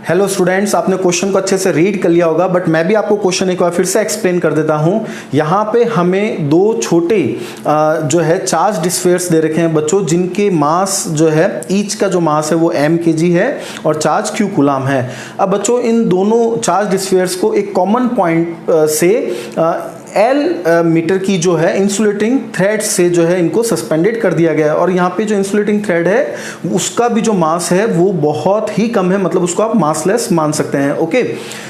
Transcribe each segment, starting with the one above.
Hello students, आपने question को अच्छे से रीड कर लिया होगा, बट मैं भी आपको क्वेश्चन एक बार फिर से एक्सप्लेन कर देता हूं। यहाँ पे हमें दो छोटे जो है चार्ज स्फीयर्स दे रखे हैं बच्चों, जिनके मास जो है ईच का जो मास है वो m kg है और चार्ज q कूलाम है। अब बच्चों इन दोनों चार्ज स्फीयर्स को एक कॉमन पॉइंट से L मीटर की जो है इंसुलेटिंग थ्रेड से जो है इनको सस्पेंडेड कर दिया गया है। और यहाँ पे जो इंसुलेटिंग थ्रेड है उसका भी जो मास है वो बहुत ही कम है, मतलब उसको आप मासलेस मान सकते हैं। ओके,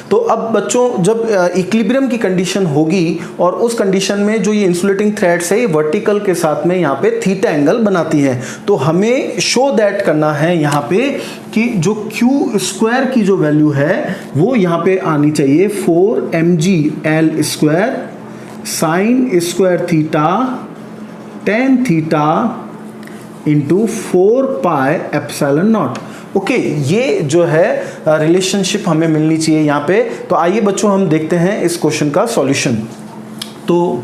तो अब बच्चों जब इक्विलिब्रियम की कंडीशन होगी और उस कंडीशन में जो ये इंसुलेटिंग थ्रेड्स है ये वर्टिकल के साथ में यहाँ पे थीटा एंगल बनाती है, तो हमें शो दैट करना है यहाँ पे कि जो क्यू स्क्वायर की जो वैल्यू है वो यहाँ पे आनी चाहिए 4mg L² sine square theta tan theta into 4 pi epsilon not. Okay, ये जो है रिलेशनशिप हमें मिलनी चाहिए यहाँ पे। तो आइए बच्चों हम देखते हैं इस क्वेश्चन का सॉल्यूशन। तो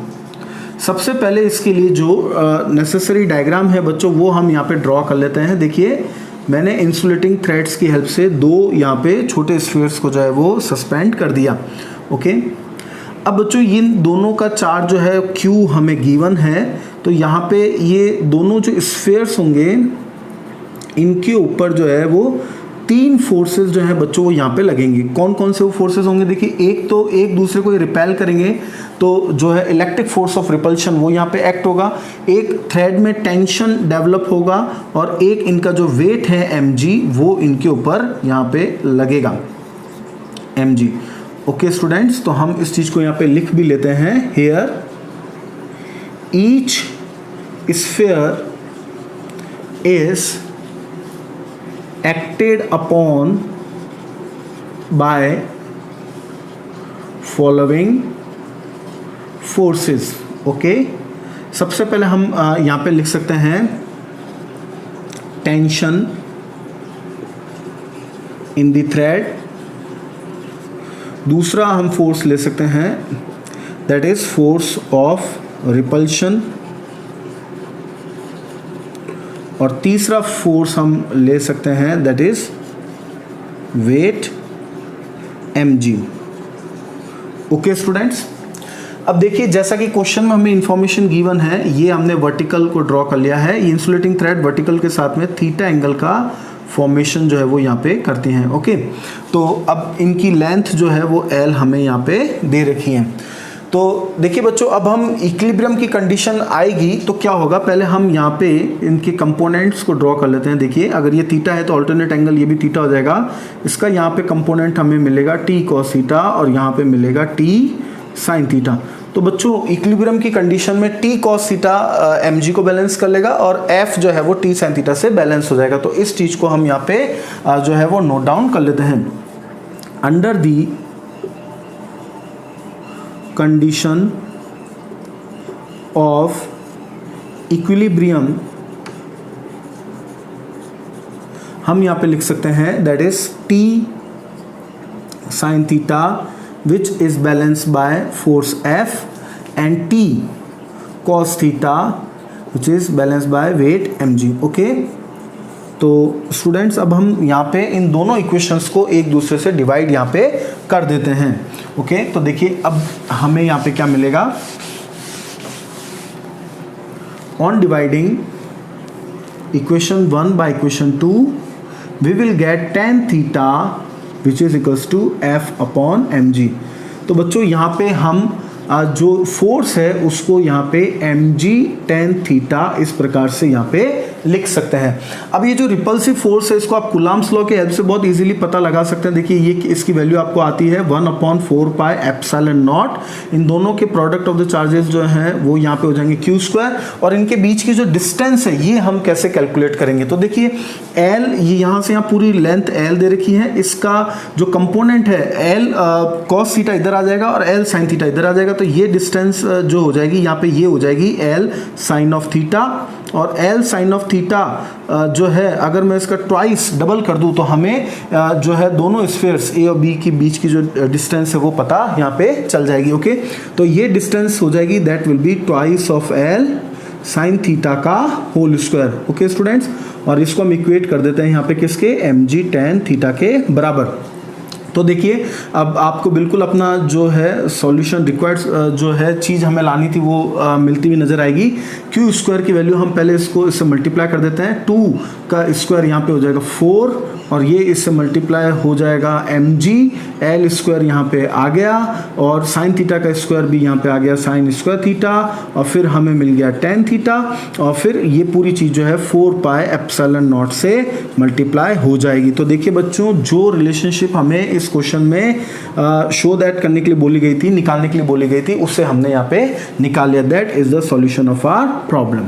सबसे पहले इसके लिए जो नेसेसरी डायग्राम है बच्चों वो हम यहाँ पे ड्रॉ कर लेते हैं। देखिए मैंने इंसुलेटिंग थ्रेड्स की हेल्प से दो यहाँ पे छोटे स्फीयर्स को जो है वो सस्पेंड कर दिया। ओके, अब बच्चों इन दोनों का चार्ज जो है Q हमें गिवन है, तो यहाँ पे ये दोनों जो स्फीयर्स होंगे इनके ऊपर जो है वो तीन फोर्सेस जो है बच्चों वो यहाँ पे लगेंगे। कौन कौन से वो फोर्सेस होंगे? देखिए, एक तो एक दूसरे को रिपेल करेंगे तो जो है इलेक्ट्रिक फोर्स ऑफ रिपल्शन वो यहाँ पे एक्ट होगा, एक थ्रेड में टेंशन डेवलप होगा और एक इनका जो वेट है mg वो इनके ऊपर यहाँ पे लगेगा mg। ओके स्टूडेंट्स, तो हम इस चीज को यहाँ पे लिख भी लेते हैं। Here each sphere is acted upon by following forces. Okay, सबसे पहले हम यहाँ पे लिख सकते हैं टेंशन इन द थ्रेड। दूसरा हम फोर्स ले सकते हैं that is force of repulsion, और तीसरा फोर्स हम ले सकते हैं that is weight mg। Okay students, अब देखिए जैसा कि क्वेश्चन में हमें इंफॉर्मेशन गिवन है, ये हमने वर्टिकल को ड्रॉ कर लिया है। ये इंसुलेटिंग थ्रेड वर्टिकल के साथ में थीटा एंगल का फॉर्मेशन जो है वो यहाँ पे करती हैं। ओके, तो अब इनकी लेंथ जो है वो L हमें यहाँ पे दे रखी है। तो देखिए बच्चों, अब हम इक्विलिब्रियम की कंडीशन आएगी तो क्या होगा, पहले हम यहाँ पे इनके कंपोनेंट्स को ड्रॉ कर लेते हैं। देखिए अगर ये थीटा है तो अल्टरनेट एंगल ये भी थीटा हो जाएगा। इसका यहाँ पे कंपोनेंट हमें मिलेगा t cos थीटा और यहाँ पे मिलेगा t sin थीटा। तो बच्चों इक्विलिब्रियम की कंडीशन में t cos थीटा mg को बैलेंस कर लेगा और f जो है वो t sin थीटा से बैलेंस हो जाएगा। तो इस चीज को हम यहाँ पे जो है वो नोट डाउन कर लेते हैं। Under the condition of equilibrium हम यहाँ पे लिख सकते हैं that is t sin theta which is balanced by force F and t cos theta which is balanced by weight mg। Okay, तो स्टूडेंट्स अब हम यहाँ पे इन दोनों इक्वेशंस को एक दूसरे से डिवाइड यहाँ पे कर देते हैं। ओके, तो देखिए अब हमें यहाँ पे क्या मिलेगा, on dividing equation 1 by equation 2 we will get tan theta which is equals to F upon mg। तो बच्चों यहाँ पे हम जो फोर्स है उसको यहाँ पे mg tan थीटा इस प्रकार से यहाँ पे लिख सकते हैं। अब ये जो रिपल्सिव फोर्स है इसको आप कूलाम्स लॉ के हेल्प से बहुत इजीली पता लगा सकते हैं। देखिए ये इसकी वैल्यू आपको आती है 1/4 पाई एप्सिलॉन नॉट। इन दोनों के प्रोडक्ट ऑफ द चार्जेस जो हैं वो यहाँ पे हो जाएंगे q², और इनके बीच की जो डिस्टेंस है ये हम कैसे कैलकुलेट करेंगे। तो देखिए L, ये यहाँ से यहाँ पूरी लेंथ L दे रखी है, इसका जो कंपोनेंट है L cos थीटा इधर आ जाएगा और L sin थीटा इधर आ जाएगा। तो ये डिस्टेंस जो हो जाएगी यहाँ पे ये हो जाएगी L sin ऑफ थीटा, और L sin ऑफ थीटा जो है अगर मैं इसका ट्वाइस डबल कर दूं तो हमें जो है दोनों स्फीयर्स A और B के बीच की जो डिस्टेंस है वो पता यहाँ पे चल जाएगी। ओके, तो ये डिस्टेंस हो जाएगी that will be twice of L sin theta का होल स्क्वायर। ओके स्टूडेंट्स, और इसको हम इक्वेट कर देते हैं यहाँ पे किसके, mg tan थीटा के बराबर। तो देखिए अब आपको बिल्कुल अपना जो है सॉल्यूशन रिक्वायर्ड जो है चीज़ हमें लानी थी वो मिलती हुई नजर आएगी। क्यू स्क्वायर की वैल्यू हम पहले इससे मल्टीप्लाई कर देते हैं, 2 का स्क्वायर यहाँ पे हो जाएगा 4 और ये इससे मल्टीप्लाई हो जाएगा mg, एल स्क्वायर यहाँ पे आ गया और साइन थीटा का स्क्वायर भी यहाँ पे आ गया साइन स्क्वायर थीटा और फिर हमें मिल गया टेन थीटा और फिर ये पूरी चीज़ जो है 4 पाई एप्सिलॉन नॉट से मल्टीप्लाई हो जाएगी। तो देखिए बच्चों, जो रिलेशनशिप हमें इस क्वेश्चन में शो दैट करने के लिए बोली गई थी, निकालने के लिए बोली गई थी, उससे हमने यहाँ पे निकाल लिया। That is the solution of our problem.